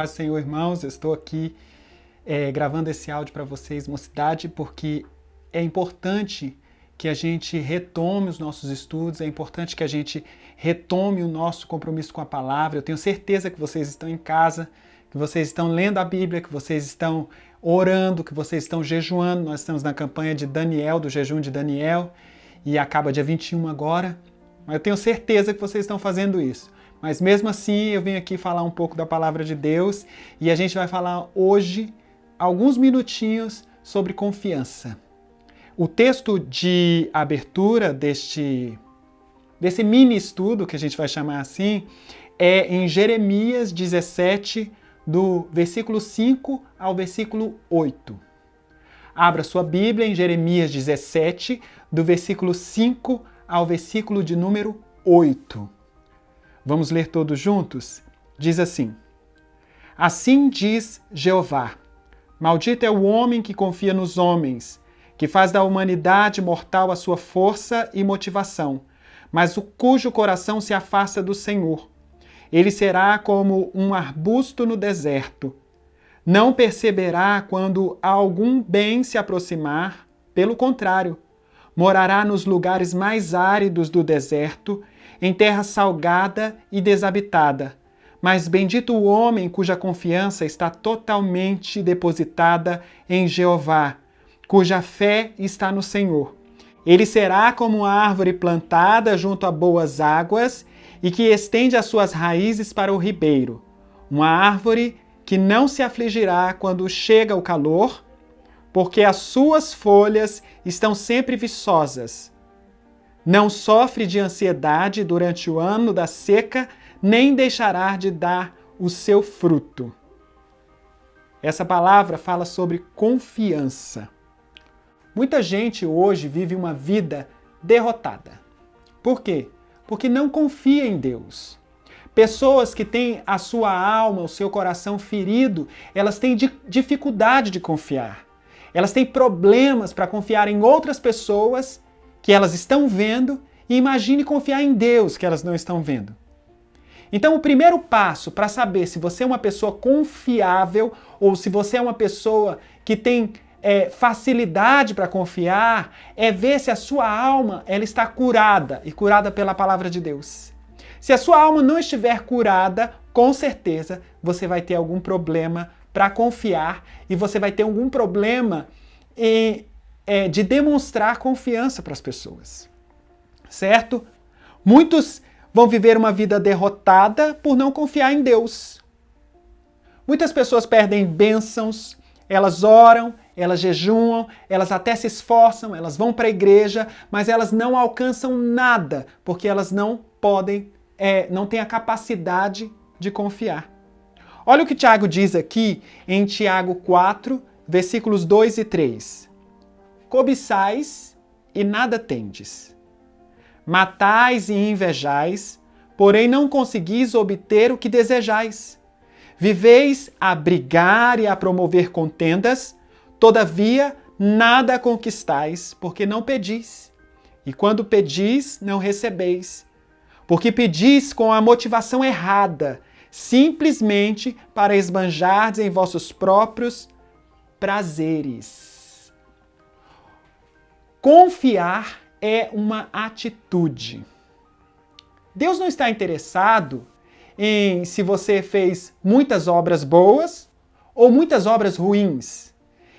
Paz, Senhor, irmãos, eu estou aqui gravando esse áudio para vocês, mocidade, porque é importante que a gente retome os nossos estudos, é importante que a gente retome o nosso compromisso com a palavra. Eu tenho certeza que vocês estão em casa, que vocês estão lendo a Bíblia, que vocês estão orando, que vocês estão jejuando. Nós estamos na campanha de Daniel, do jejum de Daniel, e acaba dia 21 agora. Mas eu tenho certeza que vocês estão fazendo isso. Mas mesmo assim, eu venho aqui falar um pouco da palavra de Deus e a gente vai falar hoje alguns minutinhos sobre confiança. O texto de abertura desse mini estudo, que a gente vai chamar assim, é em Jeremias 17, do versículo 5 ao versículo 8. Abra sua Bíblia em Jeremias 17, do versículo 5 ao versículo de número 8. Vamos ler todos juntos? Diz assim: Assim diz Jeová: Maldito é o homem que confia nos homens, que faz da humanidade mortal a sua força e motivação, mas cujo coração se afasta do Senhor. Ele será como um arbusto no deserto. Não perceberá quando algum bem se aproximar, pelo contrário, morará nos lugares mais áridos do deserto, em terra salgada e desabitada. Mas bendito o homem cuja confiança está totalmente depositada em Jeová, cuja fé está no Senhor. Ele será como uma árvore plantada junto a boas águas e que estende as suas raízes para o ribeiro. Uma árvore que não se afligirá quando chega o calor, porque as suas folhas estão sempre viçosas. Não sofre de ansiedade durante o ano da seca, nem deixará de dar o seu fruto. Essa palavra fala sobre confiança. Muita gente hoje vive uma vida derrotada. Por quê? Porque não confia em Deus. Pessoas que têm a sua alma, o seu coração ferido, elas têm dificuldade de confiar. Elas têm problemas para confiar em outras pessoas que elas estão vendo e imagine confiar em Deus que elas não estão vendo. Então, o primeiro passo para saber se você é uma pessoa confiável ou se você é uma pessoa que tem facilidade para confiar é ver se a sua alma ela está curada e curada pela palavra de Deus. Se a sua alma não estiver curada, com certeza você vai ter algum problema para confiar e você vai ter algum problema de demonstrar confiança para as pessoas, certo? Muitos vão viver uma vida derrotada por não confiar em Deus. Muitas pessoas perdem bênçãos, elas oram, elas jejuam, elas até se esforçam, elas vão para a igreja, mas elas não alcançam nada porque elas não podem, não têm a capacidade de confiar. Olha o que Tiago diz aqui em Tiago 4, versículos 2 e 3. Cobiçais e nada tendes. Matais e invejais, porém não conseguis obter o que desejais. Viveis a brigar e a promover contendas, todavia nada conquistais, porque não pedis. E quando pedis, não recebeis. Porque pedis com a motivação errada, simplesmente para esbanjardes em vossos próprios prazeres. Confiar é uma atitude. Deus não está interessado em se você fez muitas obras boas ou muitas obras ruins.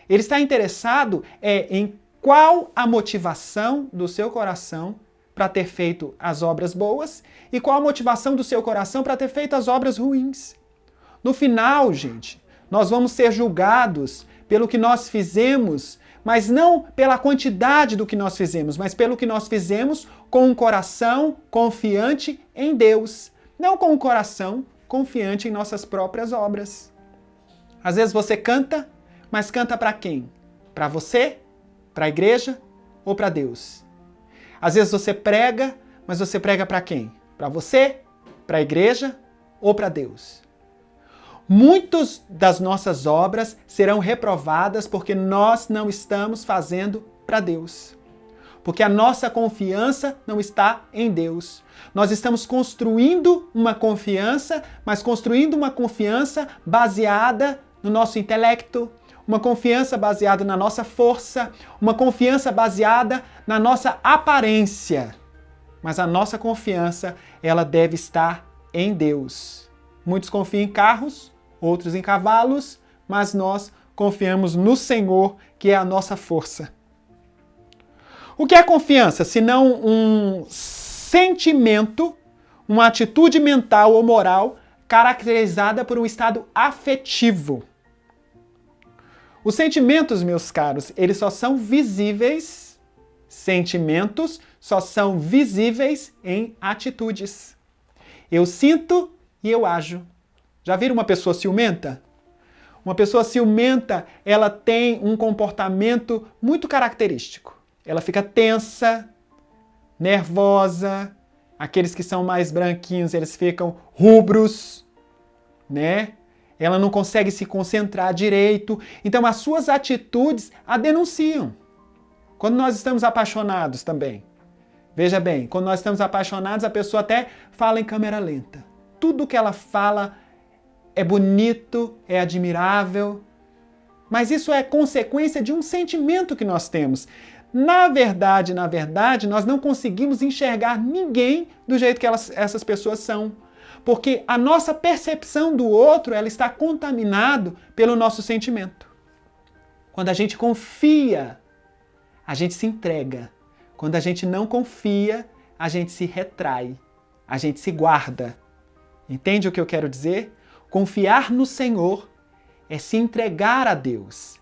Ele está interessado em qual a motivação do seu coração para ter feito as obras boas e qual a motivação do seu coração para ter feito as obras ruins. No final, gente, nós vamos ser julgados pelo que nós fizemos, mas não pela quantidade do que nós fizemos, mas pelo que nós fizemos com um coração confiante em Deus, não com um coração confiante em nossas próprias obras. Às vezes você canta, mas canta para quem? Para você? Para a igreja? Ou para Deus? Às vezes você prega, mas você prega para quem? Para você? Para a igreja? Ou para Deus? Muitas das nossas obras serão reprovadas porque nós não estamos fazendo para Deus. Porque a nossa confiança não está em Deus. Nós estamos construindo uma confiança, mas construindo uma confiança baseada no nosso intelecto, uma confiança baseada na nossa força, uma confiança baseada na nossa aparência. Mas a nossa confiança, ela deve estar em Deus. Muitos confiam em carros, outros em cavalos, mas nós confiamos no Senhor, que é a nossa força. O que é confiança, senão um sentimento, uma atitude mental ou moral caracterizada por um estado afetivo? Os sentimentos, meus caros, eles só são visíveis, sentimentos só são visíveis em atitudes. Eu sinto e eu ajo. Já viram uma pessoa ciumenta? Uma pessoa ciumenta, ela tem um comportamento muito característico. Ela fica tensa, nervosa. Aqueles que são mais branquinhos, eles ficam rubros, né? Ela não consegue se concentrar direito. Então, as suas atitudes a denunciam. Quando nós estamos apaixonados também. Veja bem, quando nós estamos apaixonados, a pessoa até fala em câmera lenta. Tudo que ela fala é bonito, é admirável. Mas isso é consequência de um sentimento que nós temos. Na verdade, nós não conseguimos enxergar ninguém do jeito que essas pessoas são. Porque a nossa percepção do outro, ela está contaminada pelo nosso sentimento. Quando a gente confia, a gente se entrega. Quando a gente não confia, a gente se retrai. A gente se guarda. Entende o que eu quero dizer? Confiar no Senhor é se entregar a Deus.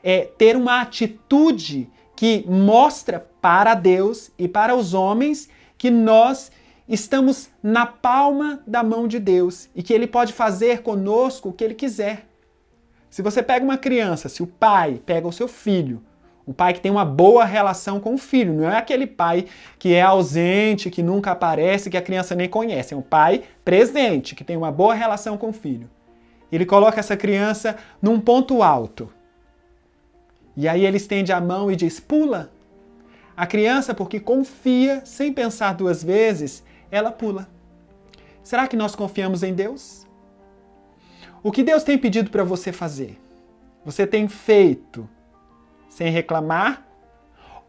É ter uma atitude que mostra para Deus e para os homens que nós estamos na palma da mão de Deus e que Ele pode fazer conosco o que Ele quiser. Se você pega uma criança, se o pai pega o seu filho, um pai que tem uma boa relação com o filho, não é aquele pai que é ausente, que nunca aparece, que a criança nem conhece, é um pai presente, que tem uma boa relação com o filho. Ele coloca essa criança num ponto alto. E aí ele estende a mão e diz, pula. A criança, porque confia, sem pensar duas vezes, ela pula. Será que nós confiamos em Deus? O que Deus tem pedido para você fazer? Você tem feito sem reclamar?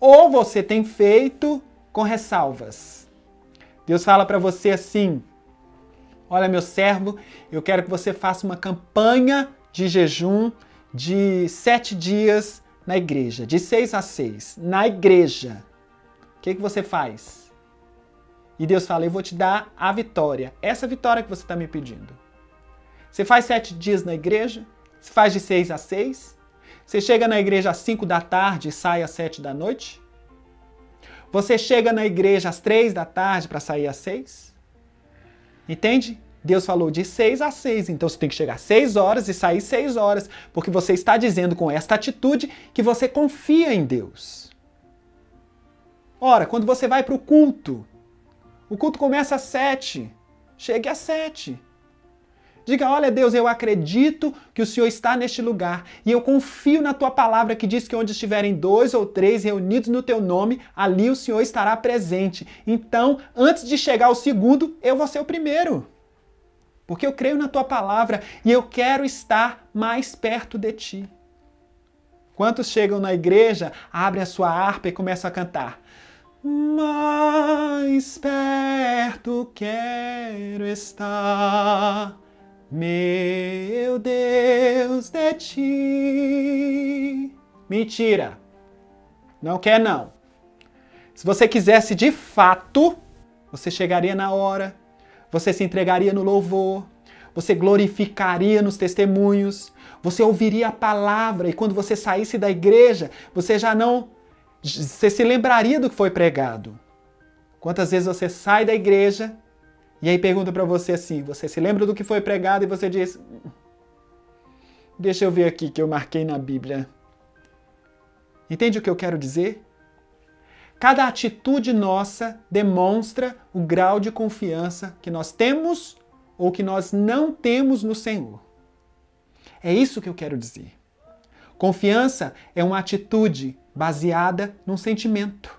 Ou você tem feito com ressalvas? Deus fala para você assim, olha meu servo, eu quero que você faça uma campanha de jejum de 7 dias na igreja, de 6 a 6, na igreja. O que você faz? E Deus fala, eu vou te dar a vitória. Essa vitória que você está me pedindo. Você faz 7 dias na igreja? Você faz de 6 a 6? Você chega na igreja às 5 da tarde e sai às 7 da noite? Você chega na igreja às 3 da tarde para sair às 6? Entende? Deus falou de 6 a 6, então você tem que chegar às 6 horas e sair 6 horas, porque você está dizendo com esta atitude que você confia em Deus. Ora, quando você vai para o culto começa às 7, chegue às 7. Diga, olha Deus, eu acredito que o Senhor está neste lugar e eu confio na Tua palavra que diz que onde estiverem 2 ou 3 reunidos no Teu nome, ali o Senhor estará presente. Então, antes de chegar ao segundo, eu vou ser o primeiro. Porque eu creio na Tua palavra e eu quero estar mais perto de Ti. Quantos chegam na igreja, abrem a sua harpa e começam a cantar? Mais perto quero estar, meu Deus, de Ti. Mentira! Não quer não. Se você quisesse de fato, você chegaria na hora, você se entregaria no louvor, você glorificaria nos testemunhos, você ouviria a palavra e quando você saísse da igreja, você se lembraria do que foi pregado. Quantas vezes você sai da igreja e aí pergunta para você assim, você se lembra do que foi pregado e você diz, deixa eu ver aqui que eu marquei na Bíblia. Entende o que eu quero dizer? Cada atitude nossa demonstra o grau de confiança que nós temos ou que nós não temos no Senhor. É isso que eu quero dizer. Confiança é uma atitude baseada num sentimento.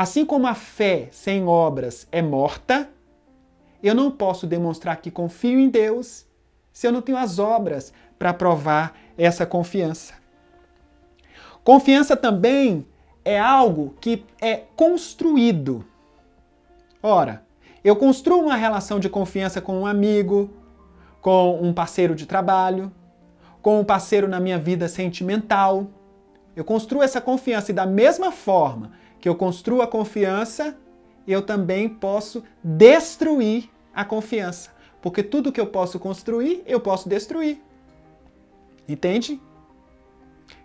Assim como a fé sem obras é morta, eu não posso demonstrar que confio em Deus se eu não tenho as obras para provar essa confiança. Confiança também é algo que é construído. Ora, eu construo uma relação de confiança com um amigo, com um parceiro de trabalho, com um parceiro na minha vida sentimental. Eu construo essa confiança e da mesma forma que eu construo a confiança, eu também posso destruir a confiança. Porque tudo que eu posso construir, eu posso destruir. Entende?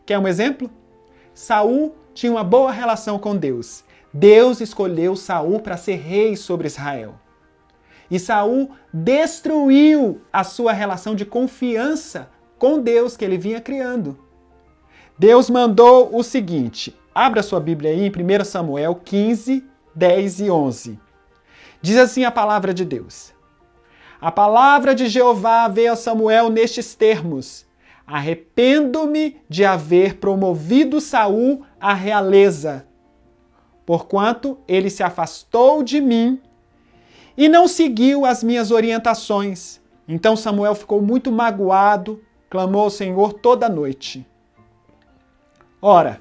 Quer um exemplo? Saul tinha uma boa relação com Deus. Deus escolheu Saul para ser rei sobre Israel. E Saul destruiu a sua relação de confiança com Deus que ele vinha criando. Deus mandou o seguinte, abra sua Bíblia aí em 1 Samuel 15, 10 e 11. Diz assim a palavra de Deus. A palavra de Jeová veio a Samuel nestes termos. Arrependo-me de haver promovido Saul à realeza, porquanto ele se afastou de mim e não seguiu as minhas orientações. Então Samuel ficou muito magoado, clamou ao Senhor toda a noite. Ora,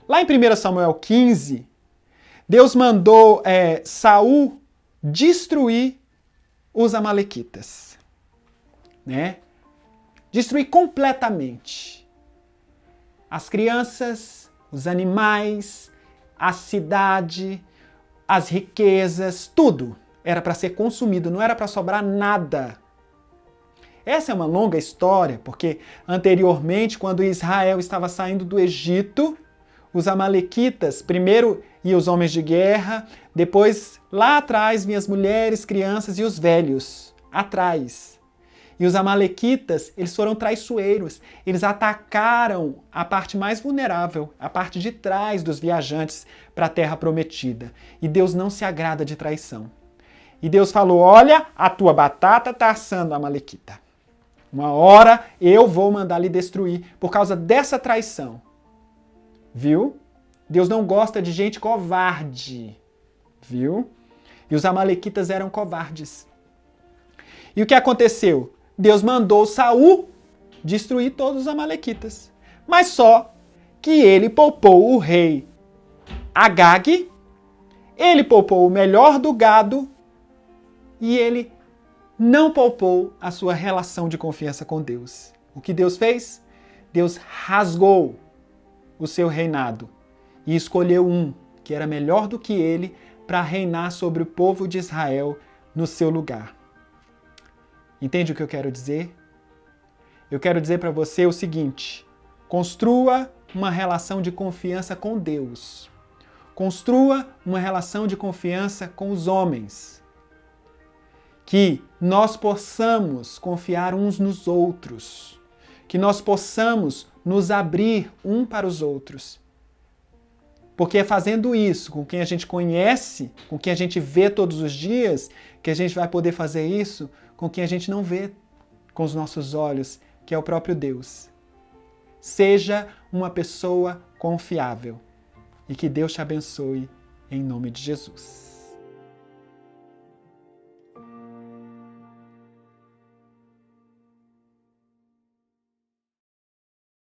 lá em 1 Samuel 15, Deus mandou Saul destruir os amalequitas, né? Destruir completamente as crianças, os animais, a cidade, as riquezas, tudo era para ser consumido, não era para sobrar nada. Essa é uma longa história, porque anteriormente, quando Israel estava saindo do Egito, os amalequitas, primeiro iam os homens de guerra, depois lá atrás vinham as mulheres, crianças e os velhos, atrás. E os amalequitas, eles foram traiçoeiros, eles atacaram a parte mais vulnerável, a parte de trás dos viajantes para a terra prometida. E Deus não se agrada de traição. E Deus falou, olha, a tua batata está assando, amalequita. Uma hora eu vou mandar lhe destruir por causa dessa traição. Viu? Deus não gosta de gente covarde. Viu? E os amalequitas eram covardes. E o que aconteceu? Deus mandou Saul destruir todos os amalequitas. Mas só que ele poupou o rei Agag, ele poupou o melhor do gado e ele não poupou a sua relação de confiança com Deus. O que Deus fez? Deus rasgou o seu reinado e escolheu um que era melhor do que ele para reinar sobre o povo de Israel no seu lugar. Entende o que eu quero dizer? Eu quero dizer para você o seguinte: construa uma relação de confiança com Deus. Construa uma relação de confiança com os homens. Que nós possamos confiar uns nos outros. Que nós possamos nos abrir um para os outros. Porque é fazendo isso com quem a gente conhece, com quem a gente vê todos os dias, que a gente vai poder fazer isso com quem a gente não vê com os nossos olhos, que é o próprio Deus. Seja uma pessoa confiável e que Deus te abençoe em nome de Jesus.